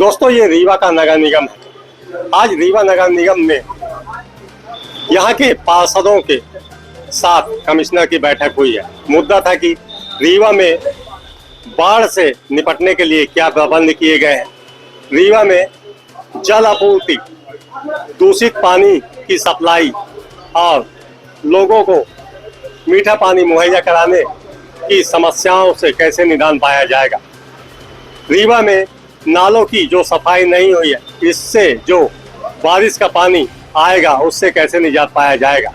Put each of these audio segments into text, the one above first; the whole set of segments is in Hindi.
दोस्तों, ये रीवा का नगर निगम है। आज रीवा नगर निगम में यहाँ के पार्षदों के साथ कमिश्नर की बैठक हुई है। मुद्दा था कि रीवा में बाढ़ से निपटने के लिए क्या प्रबंध किए गए हैं, रीवा में जल आपूर्ति, दूषित पानी की सप्लाई और लोगों को मीठा पानी मुहैया कराने की समस्याओं से कैसे निदान पाया जाएगा। रीवा में नालों की जो सफाई नहीं हुई है, इससे जो बारिश का पानी आएगा उससे कैसे निजात पाया जाएगा।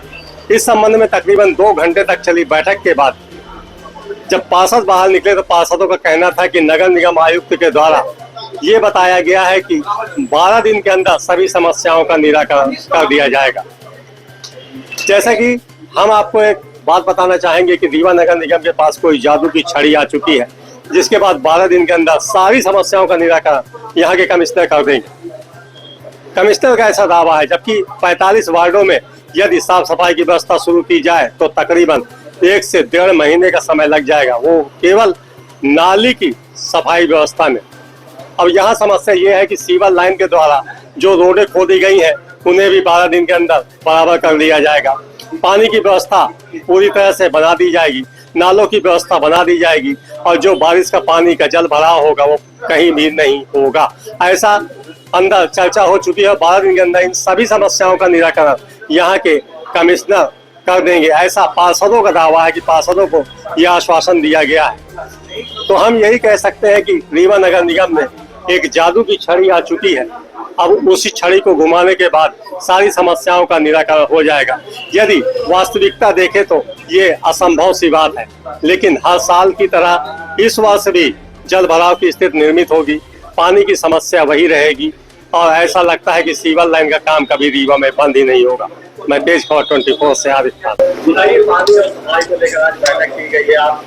इस संबंध में तकरीबन 2 घंटे तक चली बैठक के बाद जब पार्षद बाहर निकले तो पार्षदों का कहना था कि नगर निगम आयुक्त के द्वारा ये बताया गया है कि 12 दिन के अंदर सभी समस्याओं का निराकरण कर दिया जाएगा। जैसा कि हम आपको एक बात बताना चाहेंगे कि रीवा नगर निगम के पास कोई जादू की छड़ी आ चुकी है, जिसके बाद 12 दिन के अंदर सारी समस्याओं का निराकरण यहाँ के कमिश्नर कर देंगे। कमिश्नर का ऐसा दावा है, जबकि 45 वार्डों में यदि साफ सफाई की व्यवस्था शुरू की जाए तो तकरीबन 1 से 1.5 महीने का समय लग जाएगा, वो केवल नाली की सफाई व्यवस्था में। अब यहाँ समस्या ये है कि सीवर लाइन के द्वारा जो रोडें खोदी गई हैं उन्हें भी 12 दिन के अंदर बराबर कर लिया जाएगा। पानी की व्यवस्था पूरी तरह से बना दी जाएगी, नालों की व्यवस्था बना दी जाएगी और जो बारिश का पानी का जल भराव होगा वो कहीं भी नहीं होगा। ऐसा अंदर चर्चा हो चुकी है। 12 दिन के अंदर इन सभी समस्याओं का निराकरण यहाँ के कमिश्नर कर देंगे, ऐसा पार्षदों का दावा है कि पार्षदों को यह आश्वासन दिया गया है। तो हम यही कह सकते हैं कि रीवा नगर निगम में एक जादू की छड़ी आ चुकी है। अब उसी छड़ी को घुमाने के बाद सारी समस्याओं का निराकरण हो जाएगा। यदि वास्तविकता देखें तो ये असंभव सी बात है, लेकिन हर साल की तरह इस वर्ष भी जल भराव की स्थिति निर्मित होगी, पानी की समस्या वही रहेगी और ऐसा लगता है कि सीवर लाइन का काम कभी रीवा में बंद ही नहीं होगा। मैं तेज खबर 24 से आरिफ खान। पानी और सफाई को लेकर आज बैठक की गई है। आप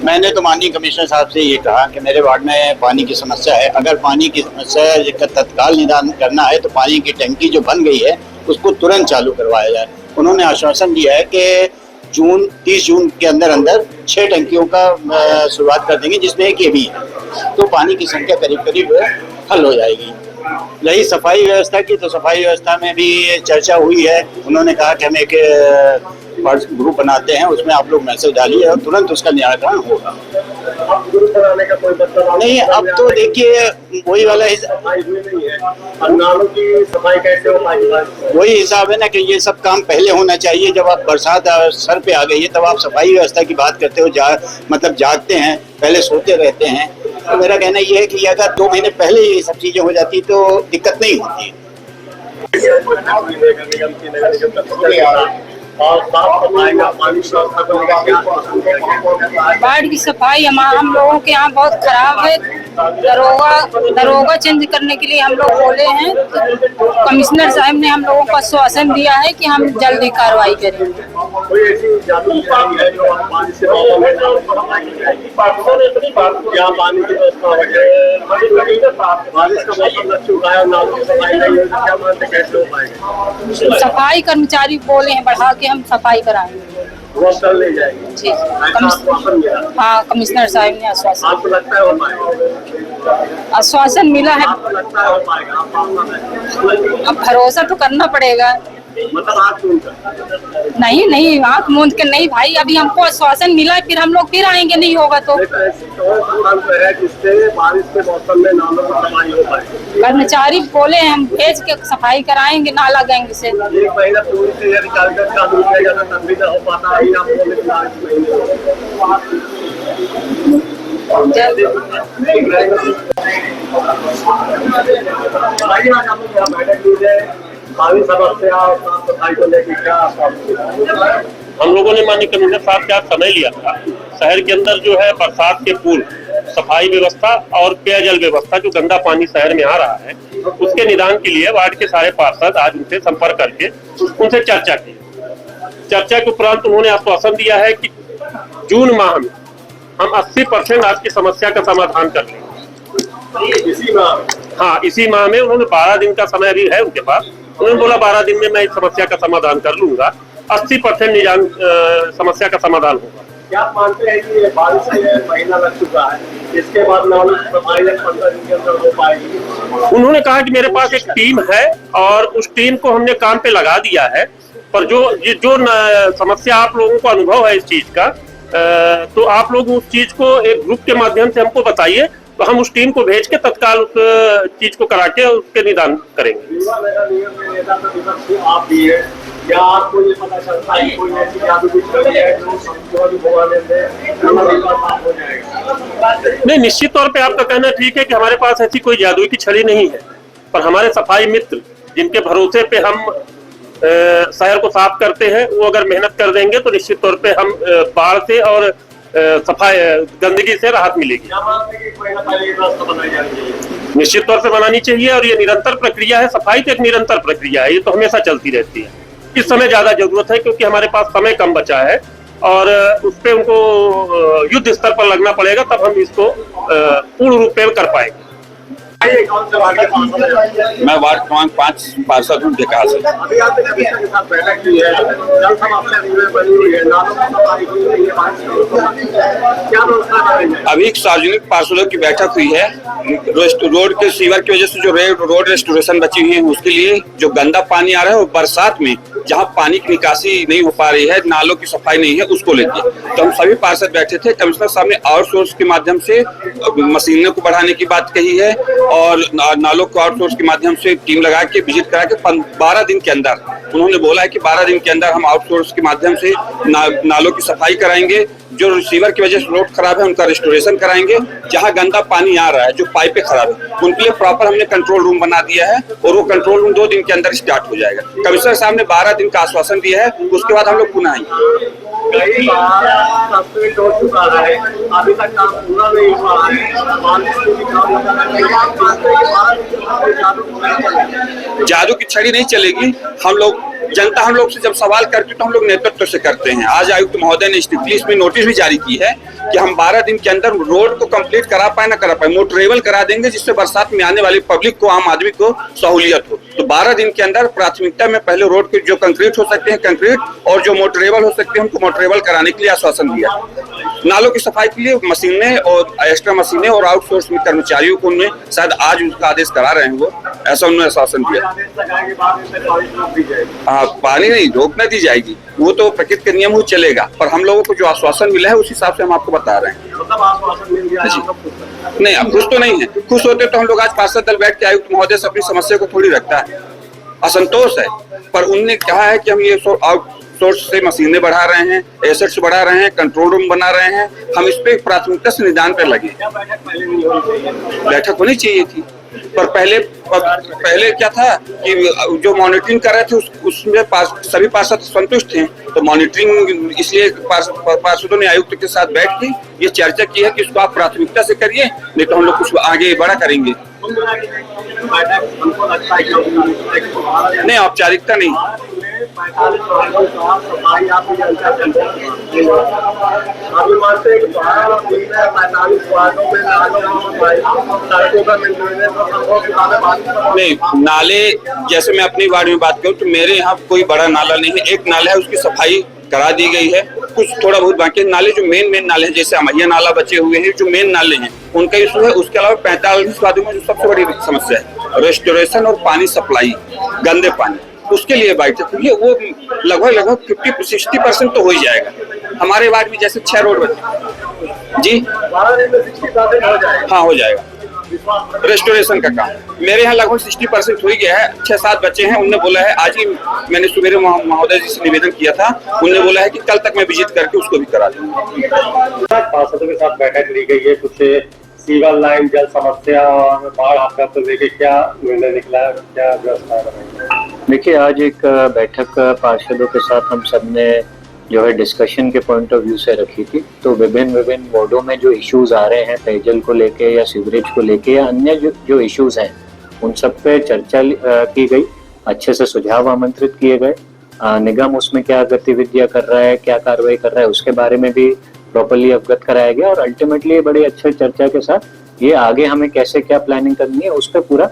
मैंने तो माननीय कमिश्नर साहब से ये कहा कि मेरे वार्ड में पानी की समस्या है, अगर पानी की समस्या का तत्काल निदान करना है तो पानी की टंकी जो बन गई है उसको तुरंत चालू करवाया जाए। उन्होंने आश्वासन दिया है कि 30 जून के अंदर 6 टंकियों का शुरुआत कर देंगे, जिसमें एक ये भी है, तो पानी की संख्या करीब करीब हल हो जाएगी। रही सफाई व्यवस्था की, तो सफाई व्यवस्था में भी चर्चा हुई है। उन्होंने कहा कि हम एक ग्रुप बनाते हैं, उसमें आप लोग मैसेज डालिए और तुरंत उसका निराकरण होगा। ग्रुप बनाने का कोई मतलब नहीं, अब तो देखिए वही वाला नालों की सफाई कैसे हो पाएगी, वही हिसाब है ना कि ये सब काम पहले होना चाहिए। जब आप बरसात सर पे आ गई है तब आप सफाई व्यवस्था की बात करते हो, मतलब जागते हैं, पहले सोते रहते हैं। तो मेरा कहना ये है कि अगर 2 महीने पहले ये सब चीजें हो जाती तो दिक्कत नहीं होती। और साफ सफाई का पानी बाढ़ की सफाई हम लोगों के यहाँ बहुत खराब है। दरोगा चेंज करने के लिए हम लोग बोले हैं, तो कमिश्नर साहब ने हम लोगों को आश्वासन दिया है कि हम जल्दी कार्रवाई करेंगे। कोई ऐसी जादू है जो पानी से क्या पानी की व्यवस्था बारिश का मौसम लग चुका है, नालों की सफाई नहीं है, क्या मानते कैसे हो पाएगा। सफाई कर्मचारी बोले हैं बढ़ा के हम सफाई कराएंगे, वो कल ले जाएंगे जी। हाँ, कमिश्नर साहब ने आश्वासन, आपको लगता है हो पाएगा? आश्वासन मिला है। आपको लगता है हो पाएगा? अब भरोसा तो करना पड़ेगा। मतलब आप नहीं आँख मूंद के नहीं भाई, अभी हमको आश्वासन मिला, फिर हम लोग फिर आएंगे, नहीं होगा तो। ऐसी कौन है जिससे बारिश के मौसम में नालों की सफाई हो पाए? कर्मचारी बोले हम भेज के सफाई कराएंगे नाला गैंग से। 1 महीना पूरी से यदि कार्यक्रम का दूर किया जाता तब भी ना हो पाता है। आप बोले कि 8 महीने पानी समस्या और साफ सफाई को लेकर क्या हम लोगों ने माननीय कमिश्नर साहब के समय लिया था। शहर के अंदर जो है बरसात के पूर्व सफाई व्यवस्था और पेयजल व्यवस्था, जो गंदा पानी शहर में आ रहा है, उसके निदान के लिए वार्ड के सारे पार्षद आज उनसे संपर्क करके उनसे चर्चा की। चर्चा के उपरांत उन्होंने आश्वासन दिया है कि जून माह में हम 80% आज की समस्या का समाधान कर लेंगे। इसी माह? हाँ, इसी माह में। उन्होंने 12 दिन का समय भी है उनके पास। उन्होंने बोला 12 दिन में मैं इस समस्या का समाधान कर लूंगा। 80% निदान समस्या का समाधान होगा। क्या आप मानते हैं कि ये बारिश के महीना लग चुका है, इसके बाद नालों की सफाई 15 दिन के अंदर हो पाएगी? उन्होंने कहा कि मेरे पास एक टीम है और उस टीम को हमने काम पे लगा दिया है, पर जो समस्या आप लोगों को अनुभव है इस चीज का, तो आप लोग उस चीज को एक ग्रुप के माध्यम से हमको बताइए, तो हम उस टीम को भेज के तत्काल उस चीज को करा के उसके निदान करेंगे। आप भी है, क्या आपको ये पता चलता है कोई ऐसी जादू की छड़ी है जो संतुलन भगवान दे हो जाएगा? नहीं, निश्चित तौर पे आपका कहना ठीक है कि हमारे पास ऐसी कोई जादुई की छड़ी नहीं है, पर हमारे सफाई मित्र जिनके भरोसे पे हम शहर को साफ करते हैं, वो अगर मेहनत कर देंगे तो निश्चित तौर पे हम बाढ़ से और सफाई गंदगी से राहत मिलेगी। निश्चित तौर से बनानी चाहिए और ये निरंतर प्रक्रिया है। सफाई तो एक निरंतर प्रक्रिया है, ये तो हमेशा चलती रहती है। इस समय ज्यादा जरूरत है क्योंकि हमारे पास समय कम बचा है और उस पे उनको युद्ध स्तर पर लगना पड़ेगा, तब हम इसको पूर्ण रूप में कर पाएंगे। मैं वार्ड क्रमांक 5 पार्षद हूँ विकास। अभी आपने कमिश्नर के साथ बैठक की है, जल समस्या बनी हुई है, नालों की सफाई की हुई है, क्या व्यवस्था करेंगे? अभी सार्वजनिक पार्षदों की बैठक हुई है। रोड के सीवर की वजह से जो रोड रेस्टोरेशन बची हुई है उसके लिए जो गंदा पानी आ रहा है, वो बरसात में जहाँ पानी की निकासी नहीं हो पा रही है, नालों की सफाई नहीं है, उसको लेके तो हम सभी पार्षद बैठे थे। कमिश्नर साहब ने आउटसोर्स के माध्यम से मशीनों को बढ़ाने की बात कही है और नालों को आउटसोर्स के माध्यम से टीम लगा के विजिट करा के 12 दिन के अंदर उन्होंने बोला है कि 12 दिन के अंदर हम आउटसोर्स के माध्यम से नालों की सफाई कराएंगे। जो रिसीवर की वजह से रोड खराब है उनका रेस्टोरेशन कराएंगे। जहां गंदा पानी आ रहा है, जो पाइपें खराब है, उनके लिए प्रॉपर हमने कंट्रोल रूम बना दिया है और वो कंट्रोल रूम 2 दिन के अंदर स्टार्ट हो जाएगा। कमिश्नर साहब ने 12 दिन का आश्वासन दिया है, उसके बाद हम लोग पुनः आएंगे। कई बार सस्पेंड हो चुका है, अभी तक काम पूरा नहीं हुआ है। जादू की छड़ी नहीं चलेगी। हम लोग जनता हम लोग से जब सवाल करती है तो हम लोग नेतृत्व से करते हैं। आज आयुक्त महोदय ने स्ट्रिक्टली इसमें नोटिस भी जारी की है कि हम 12 दिन के अंदर रोड को कंप्लीट करा पाए ना करा पाए, मोटरेबल करा देंगे, जिससे बरसात में आने वाली पब्लिक को, आम आदमी को सहूलियत हो। तो 12 दिन के अंदर प्राथमिकता में पहले रोड के जो कंक्रीट हो सकते हैं कंक्रीट और जो मोटरेबल हो सकते हैं उनको मोटरेबल कराने के लिए आश्वासन दिया। नालों की सफाई के लिए मशीनें और एक्स्ट्रा मशीनें और आउटसोर्स में कर्मचारियों को उन्हें शायद आज उसका आदेश करा रहे हैं, वो ऐसा उन्होंने आश्वासन दिया। हाँ, पानी नहीं रोकने दी जाएगी, वो तो प्रकृति के नियम ही चलेगा, पर हम लोगों को जो आश्वासन मिला है उस हिसाब से हम आपको बता रहे हैं। नहीं, अब खुश तो नहीं है। खुश होते तो हम लोग आज पार्षद दल बैठ के आयुक्त महोदय से अपनी समस्या को थोड़ी रखता है। असंतोष है, पर उनने कहा है कि हम ये आउटसोर्स से मशीनें बढ़ा रहे हैं, एसेट्स बढ़ा रहे हैं, कंट्रोल रूम बना रहे हैं, हम इस पे प्राथमिकता से निदान पर लगे। बैठक होनी चाहिए थी, पर पहले क्या था कि जो मॉनिटरिंग कर रहे थे उसमें सभी पार्षद संतुष्ट थे, तो मॉनिटरिंग इसलिए पार्षदों ने आयुक्त के साथ बैठ के ये चर्चा की है कि इसको आप प्राथमिकता से करिए, नहीं तो हम लोग कुछ आगे बड़ा करेंगे। नहीं, औपचारिकता नहीं। नहीं, नाले जैसे मैं अपनी वार्ड में बात करूं तो मेरे यहाँ कोई बड़ा नाला नहीं है। एक नाला है, उसकी सफाई करा दी गई है, कुछ थोड़ा बहुत बाकी नाले जो मेन नाले हैं, जैसे अमैया नाला बचे हुए हैं, जो मेन नाले हैं उनका इशू है। उसके अलावा 45 वार्डों में जो सबसे बड़ी समस्या है रेस्टोरेशन और पानी सप्लाई, गंदे पानी, उसके लिए बैठक हुई है। वो लगभग 50-60% तो हो ही जाएगा। हमारे वार्ड में जैसे 6 रोड बचे जी, हाँ हो जाएगा। रेस्टोरेशन का काम मेरे यहाँ लगभग 60% हो ही गया है। 6-7 बच्चे हैं, उन्होंने बोला है, आज ही मैंने सुबह महोदय जी से निवेदन किया था, उन्होंने बोला है कि कल तक मैं विजिट करके उसको भी करा दूंगा। पार्षदों के साथ बैठक ली गई है, कुछ सीवर लाइन, जल समस्या और बाढ़ आपदा को लेके क्या निर्णय निकला, क्या व्यवस्था है? देखिए, आज एक बैठक पार्षदों के साथ हम सब ने जो है डिस्कशन के पॉइंट ऑफ व्यू से रखी थी। तो विभिन्न वार्डों में जो इश्यूज आ रहे हैं पेयजल को लेके या सीवरेज को लेके या अन्य जो इश्यूज हैं, उन सब पे चर्चा की गई, अच्छे से सुझाव आमंत्रित किए गए। निगम उसमें क्या गतिविधियां कर रहा है, क्या कार्रवाई कर रहा है, उसके बारे में भी प्रॉपर्ली अवगत कराया गया और अल्टीमेटली बड़ी अच्छे चर्चा के साथ ये आगे हमें कैसे क्या प्लानिंग करनी है उस पर पूरा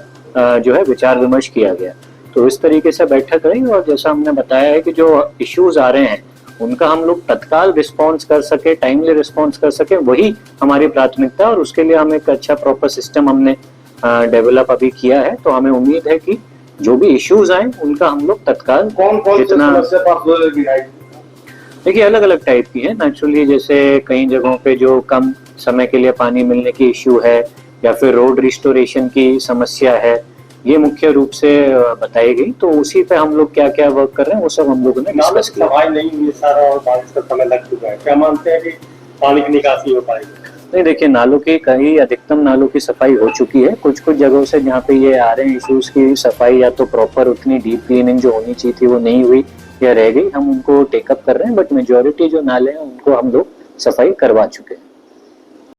जो है विचार विमर्श किया गया। तो इस तरीके से बैठक रही और जैसा हमने बताया है कि जो इश्यूज आ रहे हैं उनका हम लोग तत्काल रिस्पॉन्स कर सके, टाइमली रिस्पॉन्स कर सके, वही हमारी प्राथमिकता है और उसके लिए हम एक अच्छा प्रॉपर सिस्टम हमने डेवलप अभी किया है। तो हमें उम्मीद है कि जो भी इश्यूज आए उनका हम लोग तत्काल कौन कौन सी समस्या पास आई? देखिए अलग अलग टाइप की है नेचुरली, जैसे कई जगहों पे जो कम समय के लिए पानी मिलने की इश्यू है या फिर रोड रिस्टोरेशन की समस्या है, ये मुख्य रूप से बताई गई। तो उसी पे हम लोग क्या क्या वर्क कर रहे हैं वो सब हम लोगों ने डिस्कस किया। सफाई नहीं हुई सारा और बारिश का समय लग चुका है, क्या मानते हैं कि पानी की निकासी हो पाएगी? नहीं, देखिए नालों की कहीं अधिकतम नालों की सफाई हो चुकी है। कुछ कुछ जगहों से जहाँ पे ये आ रहे हैं इश्यूज की सफाई या तो प्रॉपर उतनी डीप क्लीनिंग जो होनी चाहिए थी वो नहीं हुई या रह गई, हम उनको टेकअप कर रहे हैं, बट मेजोरिटी जो नाले हैं उनको हम लोग सफाई करवा चुके हैं।